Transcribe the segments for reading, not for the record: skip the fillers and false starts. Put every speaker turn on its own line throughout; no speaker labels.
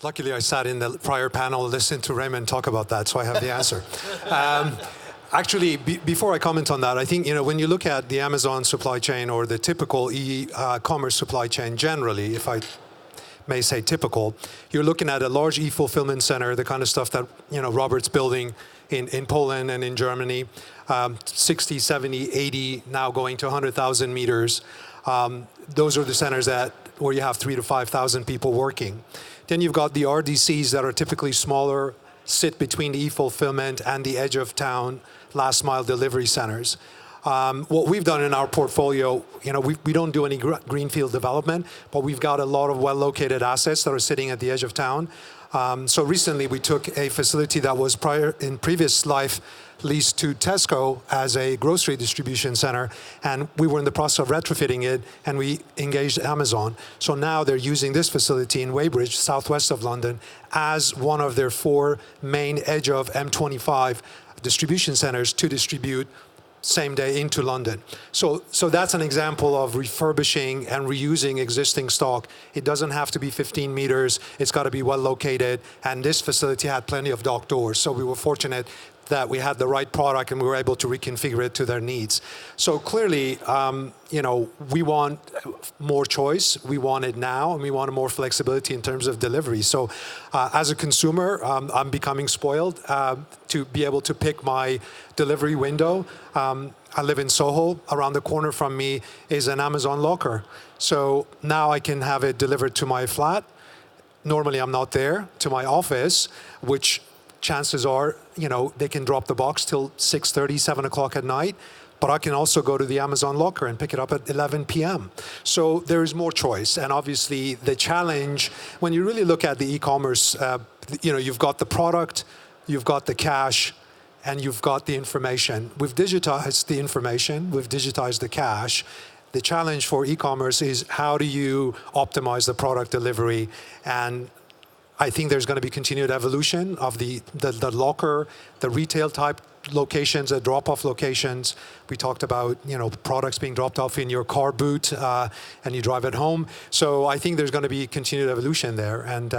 Luckily, I sat in the prior panel, listened to Raymond talk about that, so I have the answer. Actually, before I comment on that, I think, when you look at the Amazon supply chain or the typical e-commerce supply chain generally, if I may say typical, you're looking at a large e-fulfillment center, the kind of stuff that, Robert's building in Poland and in Germany, 60, 70, 80, now going to 100,000 meters. Those are the centers where you have 3,000 to 5,000 people working. Then you've got the RDCs that are typically smaller, sit between the e-fulfillment and the edge of town last mile delivery centers. What we've done in our portfolio, we don't do any greenfield development, but we've got a lot of well-located assets that are sitting at the edge of town. So recently we took a facility that was in previous life leased to Tesco as a grocery distribution center, and we were in the process of retrofitting it, and we engaged Amazon. So now they're using this facility in Weybridge, southwest of London, as one of their 4 main edge of M25 distribution centers to distribute same day into London. So that's an example of refurbishing and reusing existing stock. It doesn't have to be 15 meters. It's got to be well located. And this facility had plenty of dock doors. So we were fortunate that we had the right product and we were able to reconfigure it to their needs. So clearly, we want more choice. We want it now, and we want more flexibility in terms of delivery. So as a consumer, I'm becoming spoiled to be able to pick my delivery window. I live in Soho. Around the corner from me is an Amazon locker. So now I can have it delivered to my flat. Normally, I'm not there, to my office, which chances are, they can drop the box till 6:30, 7 o'clock at night, but I can also go to the Amazon locker and pick it up at 11 p.m. So there is more choice. And obviously the challenge, when you really look at the e-commerce, you've got the product, you've got the cash, and you've got the information. We've digitized the information, we've digitized the cash. The challenge for e-commerce is how do you optimize the product delivery? And I think there's going to be continued evolution of the locker, the retail type locations, the drop-off locations. We talked about products being dropped off in your car boot and you drive it home. So I think there's going to be continued evolution there, and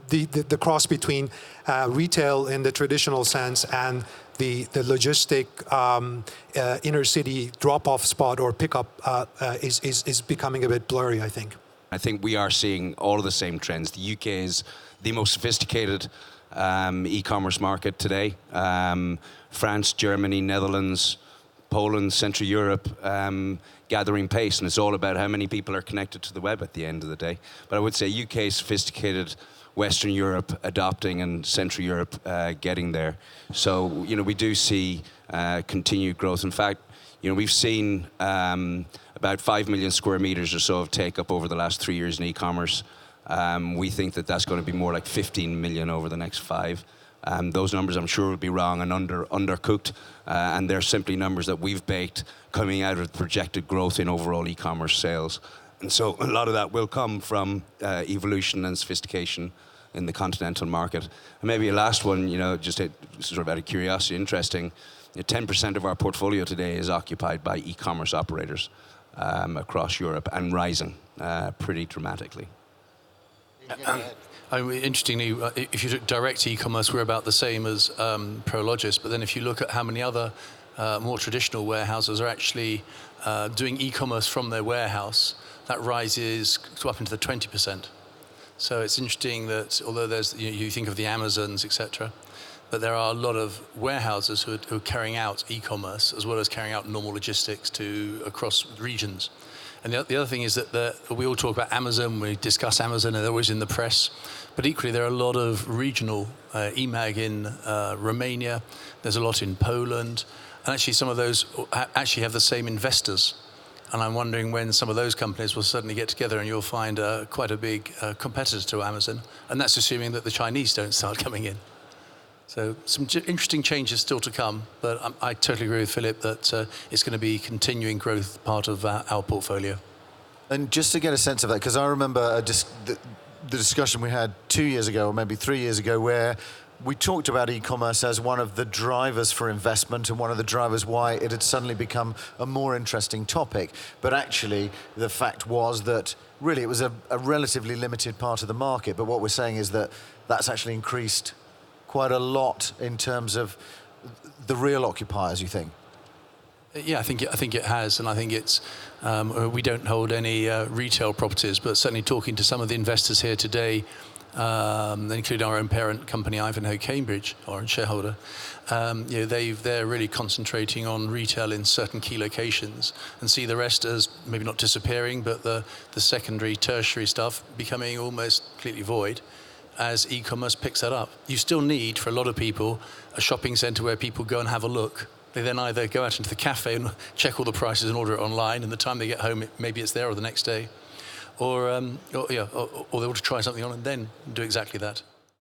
the cross between retail in the traditional sense and the logistic inner city drop-off spot or pickup is becoming a bit blurry, I think.
I think we are seeing all of the same trends. The UK is the most sophisticated e-commerce market today. France, Germany, Netherlands, Poland, Central Europe, gathering pace. And it's all about how many people are connected to the web at the end of the day. But I would say UK is sophisticated, Western Europe adopting, and Central Europe getting there. So, we do see continued growth. In fact, we've seen about 5 million square meters or so of take-up over the last 3 years in e-commerce. We think that that's going to be more like 15 million over the next 5. Those numbers, I'm sure, will be wrong and undercooked, and they're simply numbers that we've baked coming out of the projected growth in overall e-commerce sales. And so a lot of that will come from evolution and sophistication in the continental market. And maybe a last one, just sort of out of curiosity, interesting, 10% of our portfolio today is occupied by e-commerce operators across Europe, and rising pretty dramatically.
Interestingly, if you look direct e-commerce, we're about the same as Prologis, but then if you look at how many other more traditional warehouses are actually doing e-commerce from their warehouse, that rises up into the 20%. So it's interesting that although there's, you think of the Amazons, etc., but there are a lot of warehouses who are carrying out e-commerce as well as carrying out normal logistics across regions. And the other thing is that we all talk about Amazon, we discuss Amazon, and they're always in the press. But equally, there are a lot of regional eMAG in Romania. There's a lot in Poland. And actually, some of those actually have the same investors. And I'm wondering when some of those companies will suddenly get together and you'll find quite a big competitor to Amazon. And that's assuming that the Chinese don't start coming in. So some interesting changes still to come, but I totally agree with Philip that it's going to be continuing growth part of our portfolio.
And just to get a sense of that, because I remember the discussion we had 2 years ago, or maybe 3 years ago, where we talked about e-commerce as one of the drivers for investment and one of the drivers why it had suddenly become a more interesting topic. But actually, the fact was that really it was a relatively limited part of the market. But what we're saying is that that's actually increased quite a lot in terms of the real occupiers, you think?
Yeah, I think it has, and I think it's. We don't hold any retail properties, but certainly talking to some of the investors here today, including our own parent company, Ivanhoe Cambridge, our own shareholder, they're really concentrating on retail in certain key locations, and see the rest as maybe not disappearing, but the secondary, tertiary stuff becoming almost completely void as e-commerce picks that up. You still need, for a lot of people, a shopping centre where people go and have a look. They then either go out into the cafe and check all the prices and order it online, and the time they get home, maybe it's there or the next day. Or they want to try something on and then do exactly that.